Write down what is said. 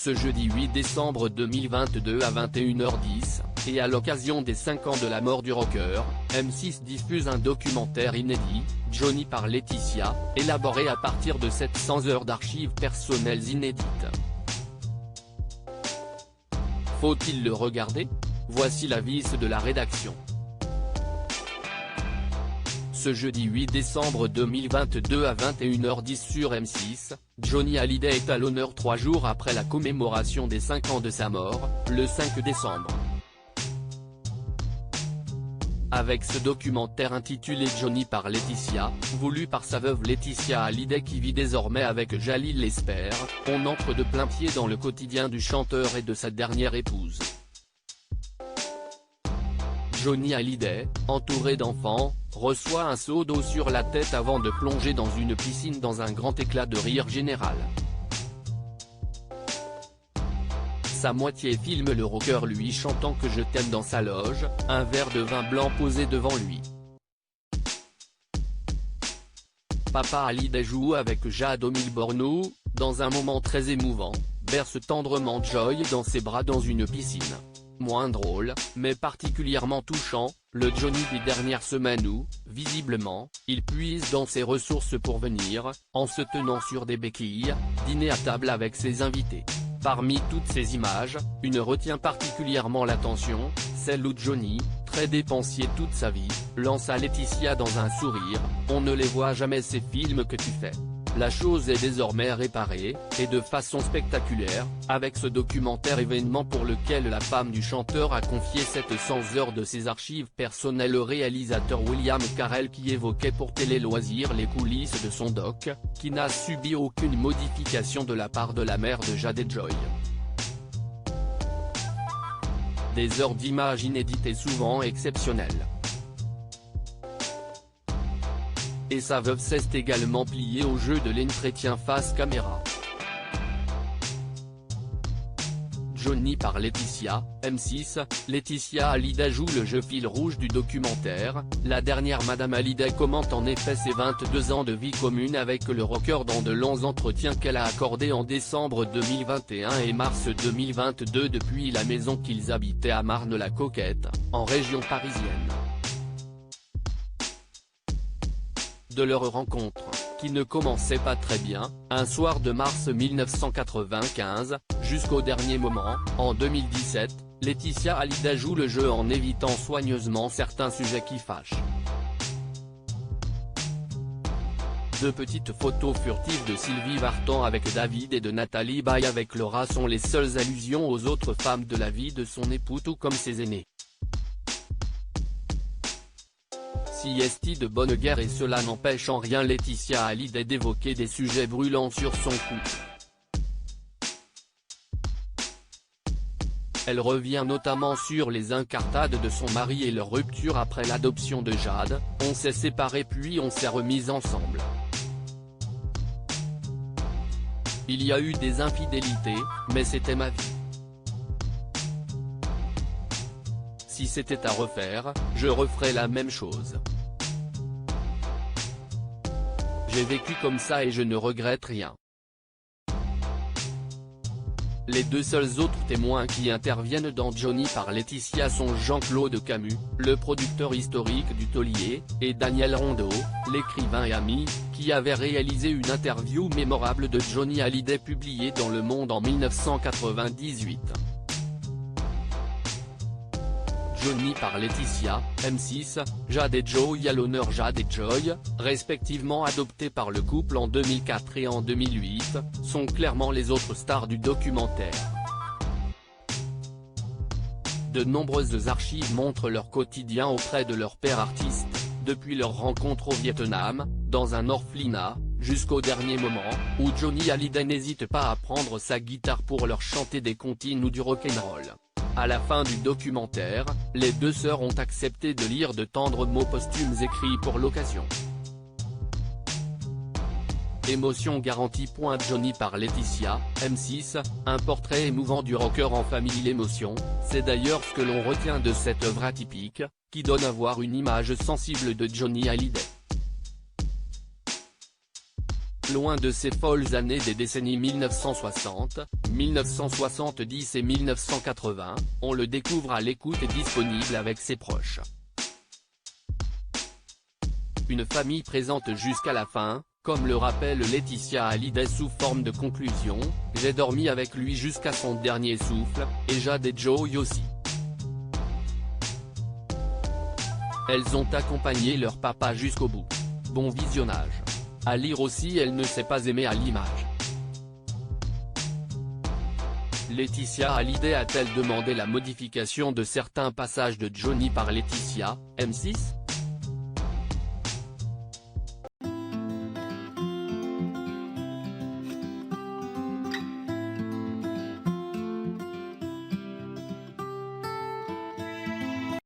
ce jeudi 8 décembre 2022 à 21h10, et à l'occasion des 5 ans de la mort du rocker, M6 diffuse un documentaire inédit, Johnny par Laetitia, élaboré à partir de 700 heures d'archives personnelles inédites. Faut-il le regarder? Voici l'avis de la rédaction. Ce jeudi 8 décembre 2022 à 21h10 sur M6, Johnny Hallyday est à l'honneur 3 jours après la commémoration des 5 ans de sa mort, le 5 décembre. Avec ce documentaire intitulé Johnny par Laetitia, voulu par sa veuve Laetitia Hallyday qui vit désormais avec Jalil Lesper, on entre de plein pied dans le quotidien du chanteur et de sa dernière épouse. Johnny Hallyday, entouré d'enfants, reçoit un seau d'eau sur la tête avant de plonger dans une piscine dans un grand éclat de rire général. Sa moitié filme le rocker lui chantant que je t'aime dans sa loge, un verre de vin blanc posé devant lui. Papa Hallyday joue avec Jade au Milborno, dans un moment très émouvant, berce tendrement Joy dans ses bras dans une piscine. Moins drôle, mais particulièrement touchant, le Johnny des dernières semaines où, visiblement, il puise dans ses ressources pour venir, en se tenant sur des béquilles, dîner à table avec ses invités. Parmi toutes ces images, une retient particulièrement l'attention, celle où Johnny, très dépensier toute sa vie, lance à Laetitia dans un sourire, « On ne les voit jamais ces films que tu fais ». La chose est désormais réparée, et de façon spectaculaire, avec ce documentaire événement pour lequel la femme du chanteur a confié 700 heures de ses archives personnelles au réalisateur William Carell qui évoquait pour Télé Loisirs les coulisses de son doc, qui n'a subi aucune modification de la part de la mère de Jade et Joy. Des heures d'images inédites et souvent exceptionnelles. Et sa veuve s'est également pliée au jeu de l'entretien face caméra. Johnny par Laetitia, M6, Laetitia Hallyday joue le jeu fil rouge du documentaire, la dernière Madame Hallyday commente en effet ses 22 ans de vie commune avec le rocker dans de longs entretiens qu'elle a accordés en décembre 2021 et mars 2022 depuis la maison qu'ils habitaient à Marne-la-Coquette, en région parisienne. De leur rencontre, qui ne commençait pas très bien, un soir de mars 1995, jusqu'au dernier moment, en 2017, Laetitia Hallyday joue le jeu en évitant soigneusement certains sujets qui fâchent. Deux petites photos furtives de Sylvie Vartan avec David et de Nathalie Baye avec Laura sont les seules allusions aux autres femmes de la vie de son époux tout comme ses aînés. Est de bonne guerre et cela n'empêche en rien Laetitia Hallyday d'évoquer des sujets brûlants sur son couple. Elle revient notamment sur les incartades de son mari et leur rupture après l'adoption de Jade, « On s'est séparés puis on s'est remis ensemble. Il y a eu des infidélités, mais c'était ma vie. Si c'était à refaire, je referais la même chose. J'ai vécu comme ça et je ne regrette rien. » Les deux seuls autres témoins qui interviennent dans Johnny par Laetitia sont Jean-Claude Camus, le producteur historique du taulier, et Daniel Rondeau, l'écrivain et ami, qui avait réalisé une interview mémorable de Johnny Hallyday publiée dans Le Monde en 1998. Johnny par Laetitia, M6, Jade et Joy à l'honneur. Jade et Joy, respectivement adoptés par le couple en 2004 et en 2008, sont clairement les autres stars du documentaire. De nombreuses archives montrent leur quotidien auprès de leur père artiste, depuis leur rencontre au Vietnam, dans un orphelinat, jusqu'au dernier moment, où Johnny Hallyday n'hésite pas à prendre sa guitare pour leur chanter des comptines ou du rock'n'roll. À la fin du documentaire, les deux sœurs ont accepté de lire de tendres mots posthumes écrits pour l'occasion. Émotion garantie. Johnny par Laetitia, M6, un portrait émouvant du rocker en famille. L'émotion, c'est d'ailleurs ce que l'on retient de cette œuvre atypique, qui donne à voir une image sensible de Johnny Hallyday. loin de ces folles années des décennies 1960, 1970 et 1980, on le découvre à l'écoute et disponible avec ses proches. Une famille présente jusqu'à la fin, comme le rappelle Laetitia Hallyday sous forme de conclusion, j'ai dormi avec lui jusqu'à son dernier souffle, et Jade et Joey aussi. Elles ont accompagné leur papa jusqu'au bout. Bon visionnage. À lire aussi, elle ne s'est pas aimée à l'image. Laetitia Hallyday a-t-elle demandé la modification de certains passages de Johnny par Laetitia, M6 ?